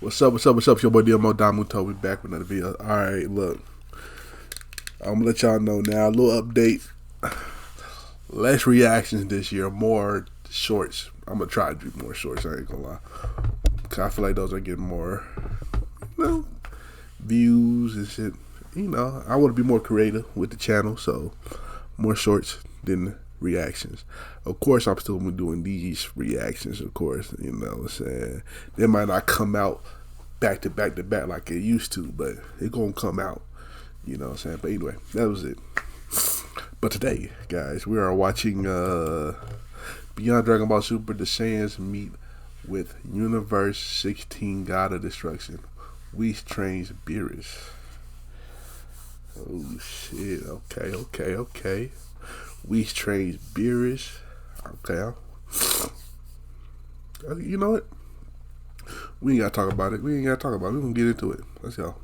What's up? What's up? What's up? It's your boy Domuto. We back with another video. Alright, look. I'm gonna let y'all know now. A little update. Less reactions this year, more shorts. I'm gonna try to do more shorts, I ain't gonna lie. Cause I feel like those are getting more, views and shit. I want to be more creative with the channel, so more shorts than reactions. Of course, I'm still doing these reactions, of course, you know what I'm saying. They might not come out back to back like it used to, but it's gonna come out, you know what I'm saying. But anyway, that was it. But today, guys, we are watching Beyond Dragon Ball Super, the Saiyans meet with Universe 16 God of Destruction. Whis trains Beerus. Oh shit, okay. Whis trains Beerus. Okay. You know what? We ain't gotta talk about it. We're gonna get into it. Let's go.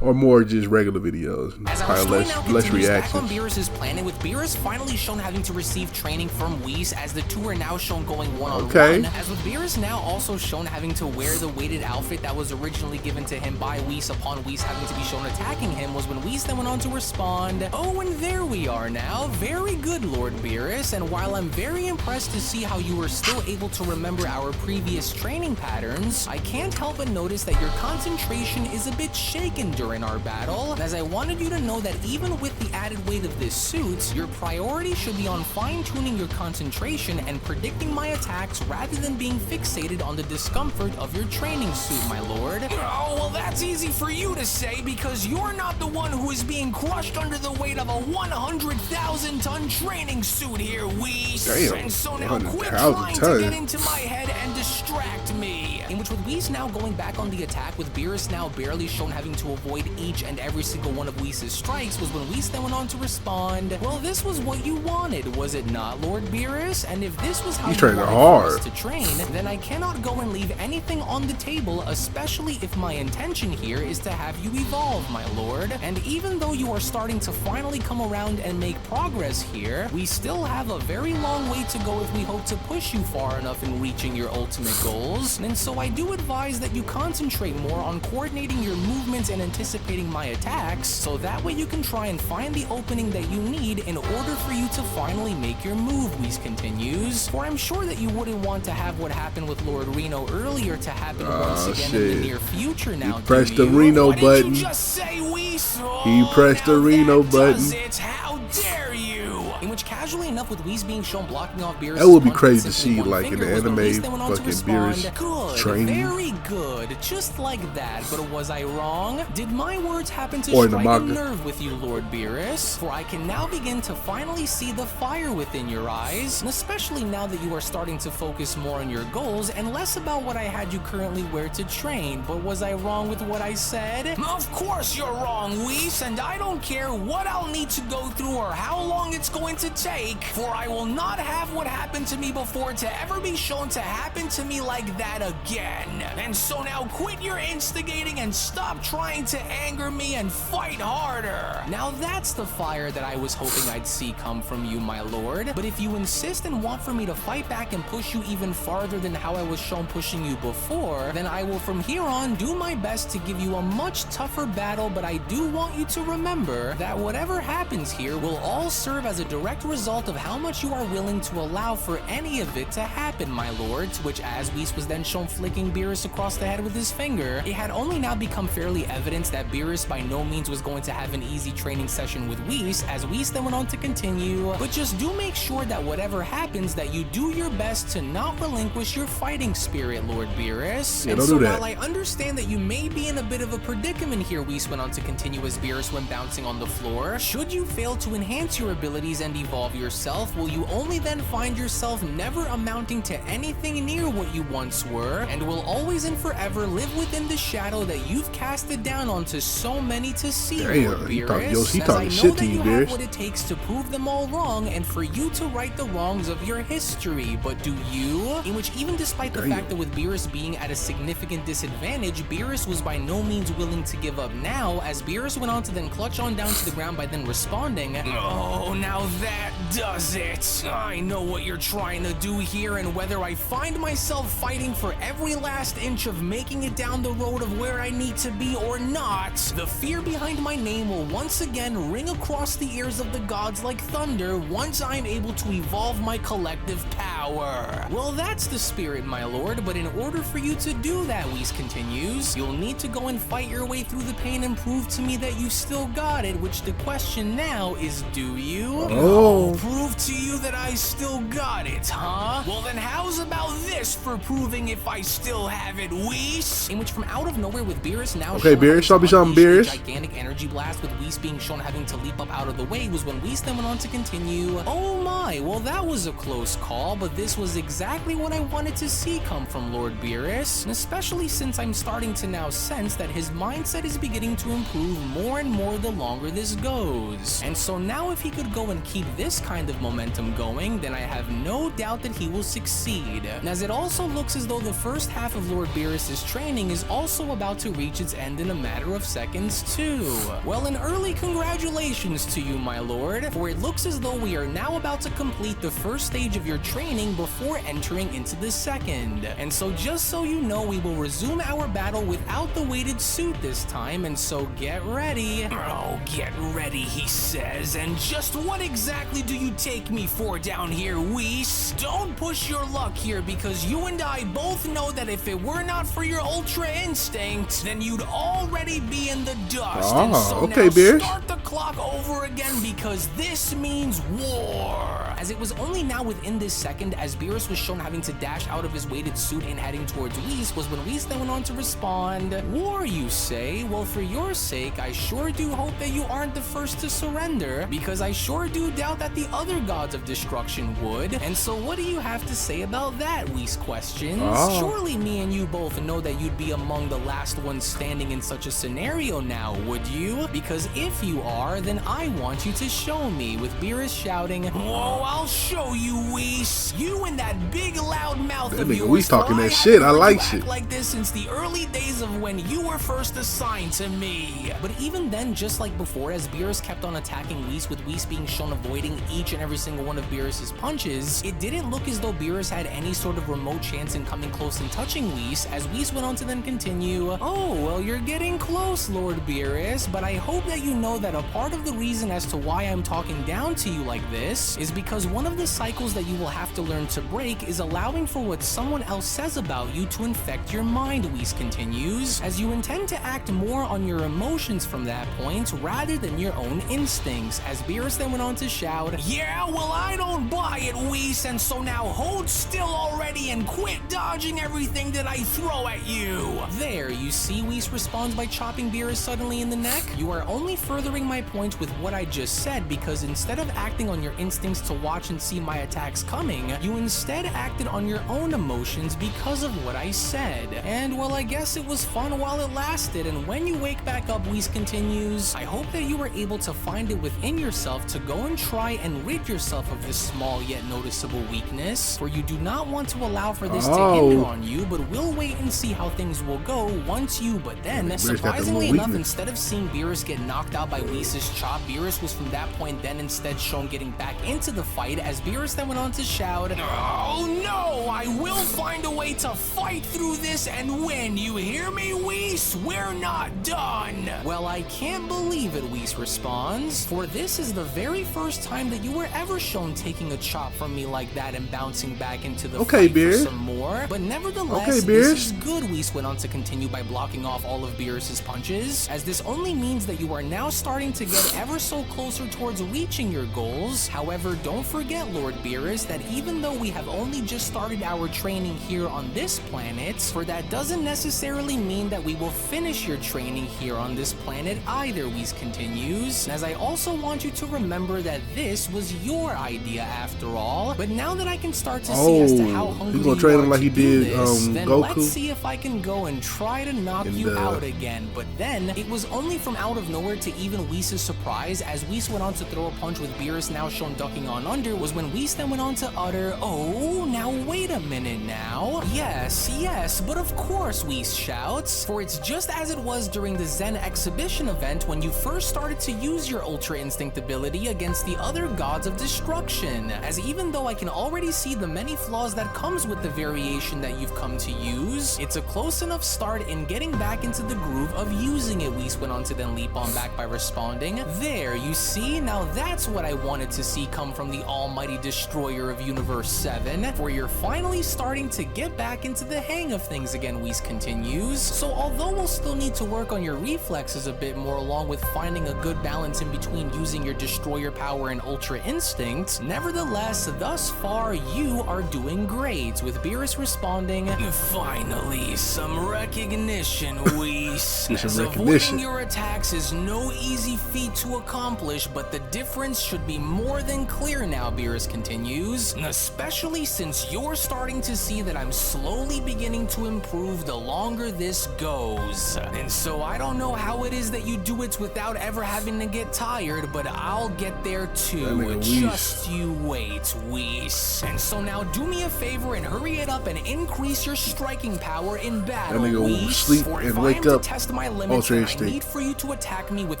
Or more just regular videos. Probably less reactions. Back on Beerus' planet, with Beerus finally shown having to receive training from Whis, as the two are now shown going one-on-one. As with Beerus now also shown having to wear the weighted outfit that was originally given to him by Whis upon Whis having to be shown attacking him, was when Whis then went on to respond, "Oh, and there we are now. Very good, Lord Beerus, and while I'm very impressed to see how you were still able to remember our previous training patterns, I can't help but notice that your concentration is a bit shaken during our battle, as I wanted you to know that even with the added weight of this suit, your priority should be on fine-tuning your concentration and predicting my attacks rather than being fixated on the discomfort of your training suit, my lord." Oh, well, that's easy for you to say, because you're not the one who is being crushed under the weight of a 100,000-ton training suit here, Whis. Damn, and so now quit trying to get into my head and distract me. In which, with Whis now going back on the attack, with Beerus now barely shown having to avoid each and every single one of Whis' strikes, was when Whis then went on to respond, "Well, this was what you wanted, was it not, Lord Beerus? And if this was how you wanted us to train, then I cannot go and leave anything on the table, especially if my intention here is to have you evolve, my lord. And even though you are starting to finally come around and make progress here, we still have a very long way to go if we hope to push you far enough in reaching your ultimate goals. And so I do advise that you concentrate more on coordinating your movements and anticipating my attacks, so that way you can try and find the opening that you need in order for you to finally make your move," Whis continues. "For I'm sure that you wouldn't want to have what happened with Lord Reno earlier to happen once again in the near future now, he pressed the Reno button. Did you just say, Whis? He pressed the Reno button. How dare you?" In which, casually enough, with Whis being shown blocking off Beerus, that would be crazy to see, like in the anime, fucking Beerus training. Very good, just like that. But was I wrong? Did my words happen to strike a nerve with you, Lord Beerus? For I can now begin to finally see the fire within your eyes, and especially now that you are starting to focus more on your goals and less about what I had you currently wear to train. But was I wrong with what I said? Of course you're wrong, Whis, and I don't care what I'll need to go through or how long it's going to take, for I will not have what happened to me before to ever be shown to happen to me like that again. And so now quit your instigating and stop trying to anger me and fight harder. Now that's the fire that I was hoping I'd see come from you, my lord. But if you insist and want for me to fight back and push you even farther than how I was shown pushing you before, then I will from here on do my best to give you a much tougher battle. But I do want you to remember that whatever happens here will all serve as a direct result of how much you are willing to allow for any of it to happen, my lord." To which, as Whis was then shown flicking Beerus across the head with his finger, it had only now become fairly evident that Beerus by no means was going to have an easy training session with Whis, as Whis then went on to continue, "But just do make sure that whatever happens, that you do your best to not relinquish your fighting spirit, Lord Beerus." Yeah, and don't so do that. while I understand that you may be in a bit of a predicament here, Whis went on to continue as Beerus went bouncing on the floor, "should you fail to enhance your abilities and evolve yourself, will you only then find yourself never amounting to anything near what you once were, and will always and forever live within the shadow that you've casted down onto so many to see, Lord Beerus. He talking shit to you, Beerus. What it takes to prove them all wrong and for you to right the wrongs of your history, but do you?" In which, even despite the fact that with Beerus being at a significant disadvantage, Beerus was by no means willing to give up now, as Beerus went on to then clutch on down to the ground by then responding, "Oh, now that does it. I know what you're trying to do here, and whether I find myself fighting for every last inch of making it down the road of where I need to be or not, the fear behind my name will once again ring across the ears of the gods like thunder once I'm able to evolve my collective power. Well, that's the spirit, my lord, but in order for you to do that, Whis continues, you'll need to go and fight your way through the pain and prove to me that you still got it, which the question now is, do you? Oh. Prove to you that I still got it, huh? Well then how's about this for proving if I still have it, Whis? In which from out of nowhere with Beerus now okay, Beerus, show me something, Beerus. Gigantic energy blast with Whis being shown having to leap up out of the way was when Whis then went on to continue. Oh my, well that was a close call, but this was exactly what I wanted to see come from Lord Beerus, and especially since I'm starting to now sense that his mindset is beginning to improve more and more the longer this goes. And so now if he could go and keep this kind of momentum going, then I have no doubt that he will succeed. And as it also looks as though the first half of Lord Beerus' training is also about to reach its end in a matter of seconds too. Well, an early congratulations to you, my lord, for it looks as though we are now about to complete the first stage of your training before entering into the second. And so just so you know, we will resume our battle without the weighted suit this time, and so get ready. Oh, get ready, he says, and just what exactly do you take me for down here, Whis? Don't push your luck here, because you and I both know that if it were not for your ultra instinct, then you'd already be in the dust. And so okay, now Beerus. Start the clock over again, because this means war. As it was only now within this second, as Beerus was shown having to dash out of his weighted suit and heading towards Whis, was when Whis then went on to respond. War, you say? Well, for your sake, I sure do hope that you aren't the first to surrender, because I sure do doubt that the other gods of destruction would. And so what do you have to say about that, Whis questions? Surely me and you both know that you'd be among the last ones standing in such a scenario now, would you? Because if you are, then I want you to show me, with Beerus shouting, whoa, I'll show you, Whis. You and that big loud mouth of yours. Whis talking that shit. I like shit. Like this since the early days of when you were first assigned to me. But even then, just like before, as Beerus kept on attacking Whis, with Whis being shown avoiding each and every single one of Beerus' punches, it didn't look as though Beerus had any sort of remote chance in coming close and touching Whis, as Whis went on to then continue, oh, well, you're getting close, Lord Beerus, but I hope that you know that a part of the reason as to why I'm talking down to you like this is because one of the cycles that you will have to learn to break is allowing for what someone else says about you to infect your mind, Whis continues, as you intend to act more on your emotions from that point rather than your own instincts, as Beerus then went on to shout, yeah, well, I don't buy it, Whis, and so now hold still already and quit dodging everything that I throw at you. There, you see, Whis responds by chopping Beerus suddenly in the neck. You are only furthering my point with what I just said, because instead of acting on your instincts to watch and see my attacks coming, you instead acted on your own emotions because of what I said. And well, I guess it was fun while it lasted, and when you wake back up, Whis continues, I hope that you were able to find it within yourself to go and try and rid yourself of this small yet noticeable weakness, for you do not want to allow for this to hinder on you, but we'll wait and see how things will go once you, but then, surprisingly enough, instead of seeing Beerus get knocked out by Whis' chop, Beerus was from that point then instead shown getting back into the fight, as Beerus then went on to shout, oh no, I will find a way to fight through this and win, you hear me, Whis? We're not done. Well, I can't believe it, Whis responds, for this is the very first time that you were ever shown taking a chop from me like that and bouncing back into the fight for some more, but nevertheless, this is good, Whis went on to continue by blocking off all of Beerus' punches, as this only means that you are now starting to get ever so closer towards reaching your goals. However, don't forget, Lord Beerus, that even though we have only just started our training here on this planet, for that doesn't necessarily mean that we will finish your training here on this planet either, Whis continues, as I also want you to remember that this was your idea after all, but now that I can start to see as to how hungry you are like to do this, then Goku. Let's see if I can go and try to knock you out again. But then, it was only from out of nowhere to even Whis' surprise, as Whis went on to throw a punch with Beerus now shown ducking on under was when Whis then went on to utter, "Oh, now wait a minute now. Yes, but of course," Whis shouts, "for it's just as it was during the Zen exhibition event when you first started to use your Ultra Instinct ability against the other gods of destruction, as even though I can already see the many flaws that comes with the variation that you've come to use, it's a close enough start in getting back into the groove of using it," Whis went on to then leap on back by responding, "There, you see, now that's what I wanted to see come from the almighty destroyer of Universe 7, where you're finally starting to get back into the hang of things again," Whis continues. "So although we'll still need to work on your reflexes a bit more along with finding a good balance in between using your destroyer power and Ultra Instinct, nevertheless, thus far you are doing great," with Beerus responding, "Finally, some recognition, Whis. As avoiding your attacks is no easy feat to accomplish, but the difference should be more than clear now," Beerus continues, "especially since you're starting to see that I'm slowly beginning to improve the longer this goes. And so I don't know how it is that you do it without ever having to get tired, but I'll get there too. Just you wait, Whis. And so now do me a favor and hurry it up and increase your striking power in battle, Whis. For if I am to test my limits, then I need for you to attack me with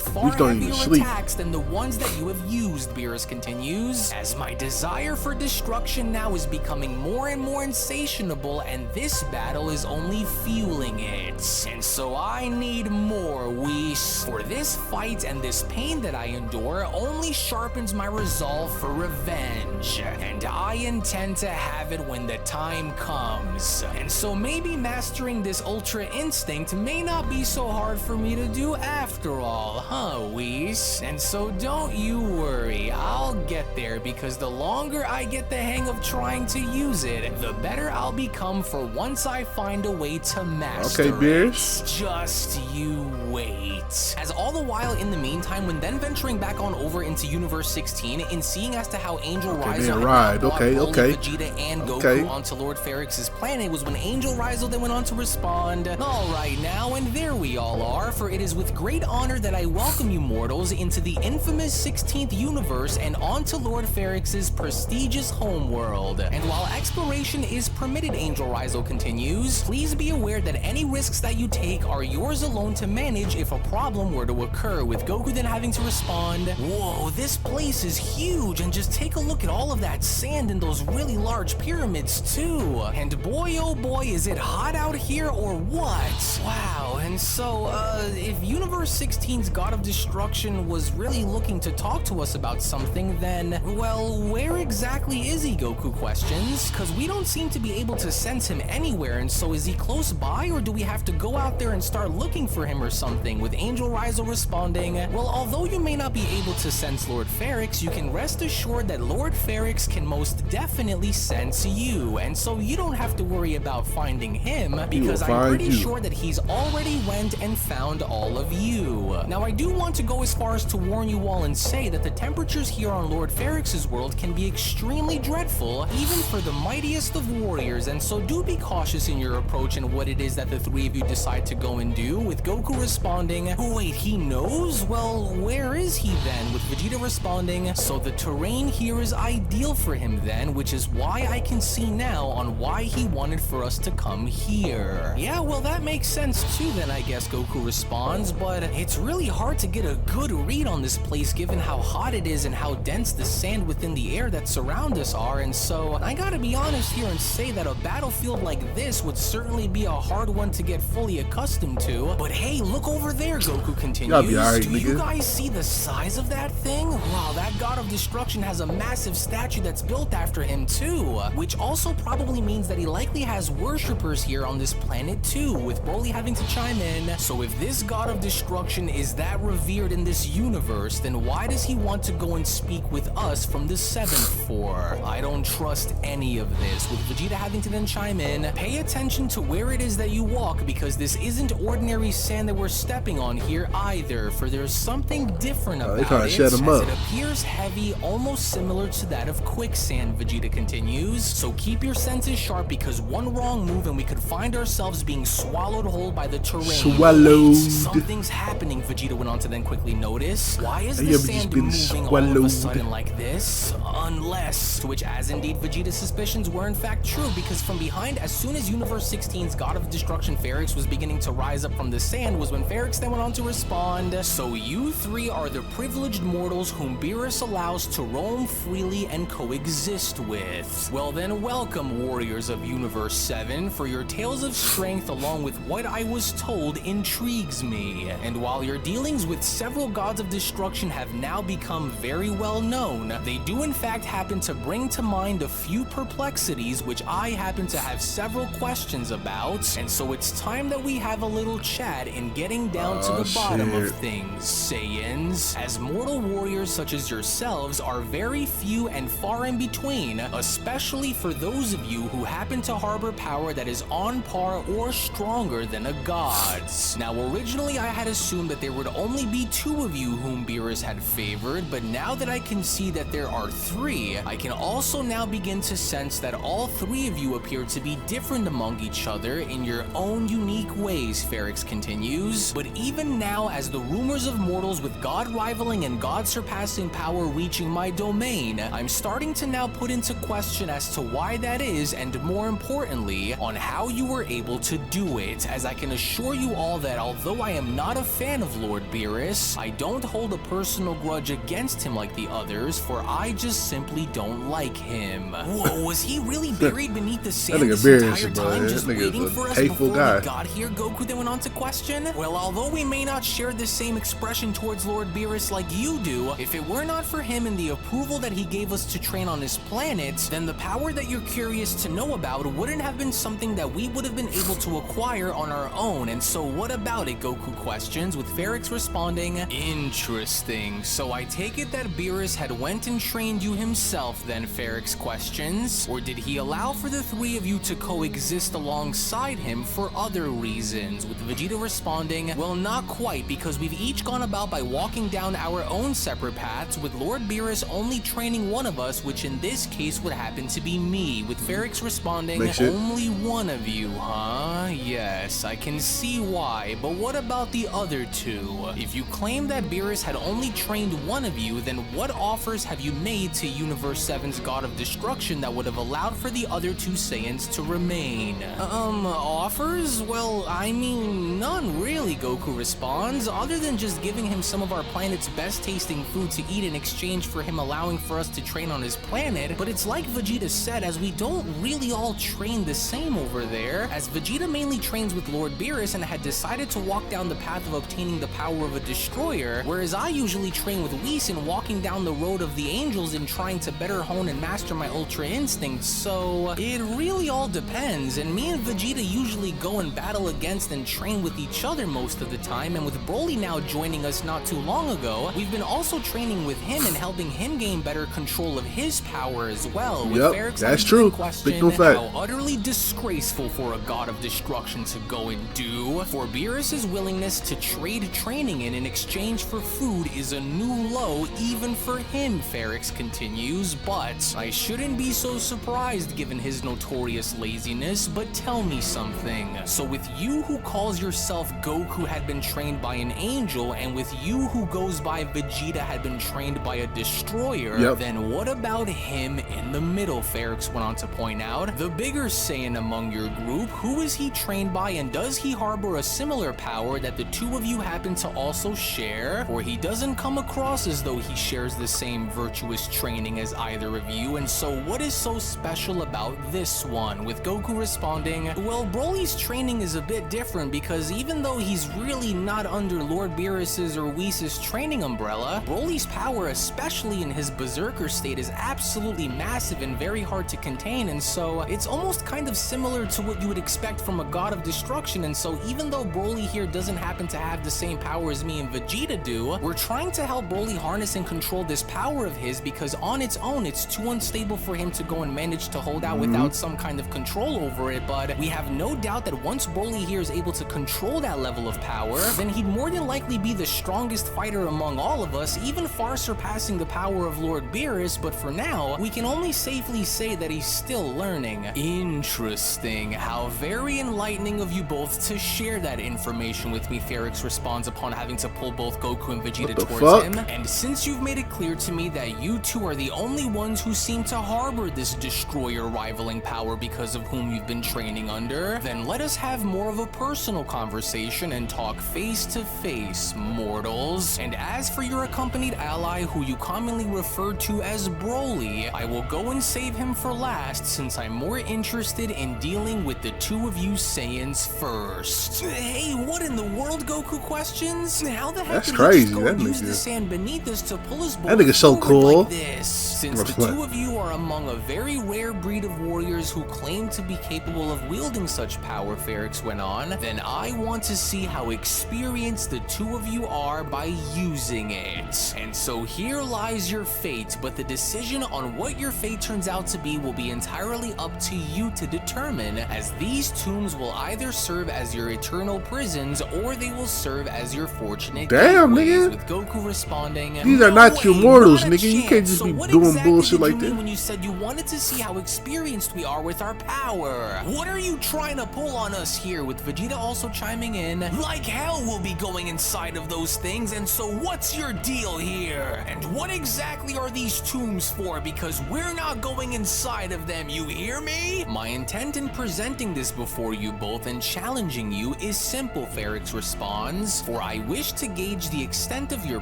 far heavier attacks than the ones that you have used," Beerus continues, "as my desire for destruction now is becoming more and more insatiable, and this battle is only fueling it. And so I need more, Whis. For this fight and this pain that I endure only sharpens my resolve for revenge, and I intend to have it when the time comes. And so maybe mastering this Ultra Instinct may not be so hard for me to do after all, huh, Whis? And so don't you worry, I'll get there, because the longer I get the hang of trying to use it, the better I'll become for once I find a way to master it. Beerus. Just you wait." As all the while in the meantime, when then venturing back on over into Universe 16 and seeing as to how Angel Rizal had brought Vegeta and Goku onto Lord Ferrix's planet was when Angel Rizal then went on to respond, "Alright now, and there we all are, for it is with great honor that I welcome you mortals into the infamous 16th universe and onto Lord Ferrix's prestigious homeworld. And while exploration is permitted," Angel Rizal continues, "please be aware that any risks that you take are yours alone to manage if a problem were to occur," with Goku then having to respond, "Whoa, this place is huge, and just take a look at all of that sand and those really large pyramids too. And boy oh boy, is it hot out here or what? Wow, and so, if Universe 16's God of Destruction was really looking to talk to us about something, then, well, where exactly is he?" Goku questions, "cause we don't seem to be able to sense him anywhere, and so is he close by, or do we have to go out there and start looking for him or something?" with Angel Rizal responding, "Well, although you may not be able to sense Lord Ferrix, you can rest assured that Lord Ferrix can most definitely sense you, and so you don't have to worry about finding him, because I'm pretty sure that he's already went and found all of you. Now, I do want to go as far as to warn you all and say that the temperatures here on Lord Ferrix's world can be extremely dreadful, even for the mightiest of warriors, and so do be cautious in your approach and what it is that the three of you decide to go and do," with Goku responding, "Wait, he knows? Well, where is he then?" with Vegeta responding, "So the terrain here is ideal for him then, which is why I can see now on why he wanted for us to come here." "Yeah, well, that makes sense too then, I guess," Goku responds, "but it's really hard to get a good read on this place given how hot it is and how dense the sand within the air that surround us are, and so I gotta be honest here and say that a battlefield like this would certainly be a hard one to get fully accustomed to. But hey, look over there," Goku continues. "Do you guys see the size of that thing? Wow, that God of Destruction has a massive statue that's built after him too, which also probably means that he likely has worshippers here on this planet too," with Broly having to chime in, "So if this God of Destruction is that revered in this universe, then why does he want to go and speak with us from the 7th for? I don't trust any of this," with Vegeta having to then chime in, "Pay attention to where it is that you walk, because this isn't ordinary sand that we're stepping on here either, for there's something different about it, as it appears heavy, almost similar to that of quicksand," Vegeta continues, "so keep your senses sharp, because one wrong move and we could find ourselves being swallowed whole by the terrain." Wait, something's happening, Vegeta went on to then quickly notice. "Why is the sand moving all of a sudden like this? this, unless, to which as indeed Vegeta's suspicions were in fact true, because from behind, as soon as Universe 16's God of Destruction Ferrix was beginning to rise up from the sand, was when Ferrix then went on to respond, so you three are the privileged mortals whom Beerus allows to roam freely and coexist with. Well then, welcome, warriors of Universe 7, for your tales of strength along with what I was told intrigues me. And while your dealings with several gods of destruction have now become very well known, they do in fact happen to bring to mind a few perplexities which I happen to have several questions about, and so it's time that we have a little chat in getting down to the bottom of things, Saiyans, as mortal warriors such as yourselves are very few and far in between, especially for those of you who happen to harbor power that is on par or stronger than a god's. Now originally I had assumed that there would only be 2 of you whom Beerus had favored, but now that I can see that there are 3, I can also now begin to sense that all 3 of you appear to be different among each other in your own unique ways, Ferrix continues. But even now, as the rumors of mortals with god-rivaling and god-surpassing power reaching my domain, I'm starting to now put into question as to why that is, and more importantly, on how you were able to do it, as I can assure you all that although I am not a fan of Lord Beerus, I don't hold a personal grudge against him like the others, for I just simply don't like him. Whoa, was he really buried beneath the sand this entire time, just waiting for us before we got here? Goku then went on to question. Well, although we may not share the same expression towards Lord Beerus like you do, if it were not for him and the approval that he gave us to train on his planet, then the power that you're curious to know about wouldn't have been something that we would have been able to acquire on our own. And so what about it, Goku questions, with Ferrix responding, interesting. So I take it that Beerus had went and trained you himself then, Ferrix questions, or did he allow for the 3 of you to coexist alongside him for other reasons? With Vegeta responding, well, not quite, because we've each gone about by walking down our own separate paths, with Lord Beerus only training one of us, which in this case would happen to be me, with Ferrix responding, only one of you, huh? Yes, I can see why, but what about the other 2? If you claim that Beerus had only trained one of you, then what offers have you made to Universe 7's God of Destruction that would have allowed for the other 2 Saiyans to remain? Offers? Well, I mean, none really, Goku responds, other than just giving him some of our planet's best tasting food to eat in exchange for him allowing for us to train on his planet. But it's like Vegeta said, as we don't really all train the same over there, as Vegeta mainly trains with Lord Beerus and had decided to walk down the path of obtaining the power of a destroyer, whereas I usually train with Whis in walking down the road of the angels and trying to better hone and master my ultra instincts. So it really all depends, and me and Vegeta usually go and battle against and train with each other most of the time, and with Broly now joining us not too long ago, we've been also training with him and helping him gain better control of his power as well. With that's true. Question, how utterly disgraceful for a god of destruction to go and do. For Beerus's willingness to trade training in exchange for food is a new low even for him, Ferrix continues, but I shouldn't be so surprised given his notorious laziness. But tell me something. So with you who calls yourself Goku had been trained by an angel, and with you who goes by Vegeta had been trained by a destroyer, then what about him in the middle, Ferrix went on to point out. The bigger Saiyan among your group, who is he trained by, and does he harbor a similar power that the 2 of you happen to also share? Or he doesn't come across as though he shares the same virtuous training as either of you, and so what is so special about this one? With Goku responding, well, Broly's training is a bit different, because even though he's really not under Lord Beerus's or Whis' training umbrella, Broly's power, especially in his berserker state, is absolutely massive and very hard to contain, and so it's almost kind of similar to what you would expect from a god of destruction. And so even though Broly here doesn't happen to have the same power as me and Vegeta do, we're trying to help Broly harness and control this power of his, because on its own it's too unstable for him to go and manage to hold out without some kind of control over it. But we have no doubt that once Broly here is able to control that level of power, then he'd more than likely be the strongest fighter among all of us, even far surpassing the power of Lord Beerus. But for now, we can only safely say that he's still learning. Interesting. How very enlightening enlightening of you both to share that information with me, Ferrix responds upon having to pull both Goku and Vegeta towards him. And since you've made it clear to me that you two are the only ones who seem to harbor this destroyer rivaling power because of whom you've been training under, then let us have more of a personal conversation and talk face to face, mortals. And as for your accompanied ally, who you commonly refer to as Broly, I will go and save him for last, since I'm more interested in dealing with the two of you Saiyans first. Hey, what in the world, Goku questions? How the heck did he just go and use the sand beneath us to pull us both that nigga's so cool. like this? Since the two of you are among a very rare breed of warriors who claim to be capable of wielding such power, Ferrix went on, then I want to see how experienced the two of you are by using it. And so here lies your fate, but the decision on what your fate turns out to be will be entirely up to you to determine, as these tombs will either serve as your eternal prisons or they will serve as your fortunate gateways, with Goku responding, these are not your mortals, nigga. You can't just be doing bullshit like this. When you said you wanted to see how experienced we are with our power, what are you trying to pull on us here? With Vegeta also chiming in, like hell we'll be going inside of those things, and so what's your deal here? And what exactly are these tombs for? Because we're not going inside of them, you hear me? My intent in presenting this before you both and challenging you is simple, Ferrix responds, for I wish to gauge the extent of your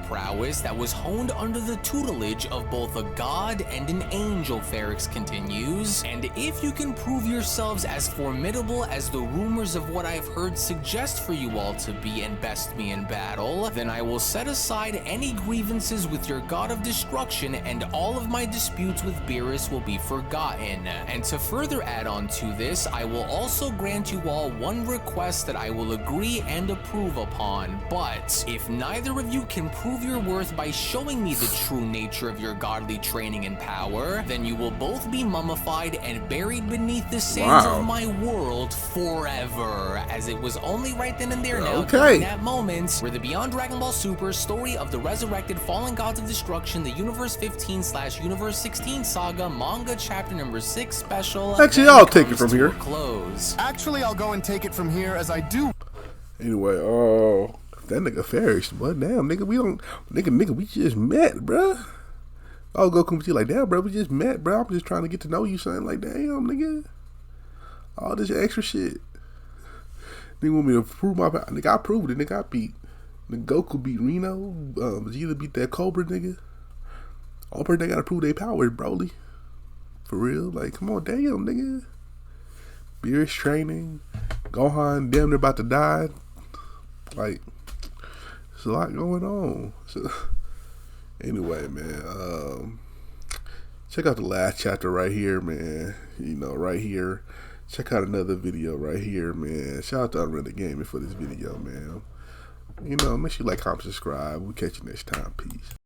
prowess that was honed under the tutelage of both a god and an angel, Ferrix continues, and if you can prove yourselves as formidable as the rumors of what I've heard suggest for you all to be and best me in battle, then I will set aside any grievances with your god of destruction, and all of my disputes with Beerus will be forgotten. And to further add on to this, I will also grant you all one request that I will agree and approve upon, but if neither of you can prove your worth by showing me the true nature of your godly training and power, then you will both be mummified and buried beneath the sands of my world forever. As it was only right then and there now, during that moment, where the Beyond Dragon Ball Super story of the resurrected fallen gods of destruction, the Universe 15/Universe 16 saga manga chapter number 6 special. Actually, I'll take it from here. Actually, I'll go and take it from here, as I do. Anyway, that nigga Ferrix, but damn, nigga, we just met, bruh. I'll go come to you like, damn, bro, we just met, bro. I'm just trying to get to know you, son. Like, damn, nigga, all this extra shit. Nigga want me to prove my power. Nigga, I proved it, nigga. I beat. Nigga, Goku beat Reno. Vegeta beat that Cobra, nigga. All person they gotta prove their power is Broly. For real, like, come on, damn, nigga. Beerus training. Gohan damn near about to die. Like, there's a lot going on. So, anyway, man, check out the last chapter right here, man. You know, right here. Check out another video right here, man. Shout out to Unreal Gaming for this video, man. You know, make sure you like, comment, subscribe. We'll catch you next time. Peace.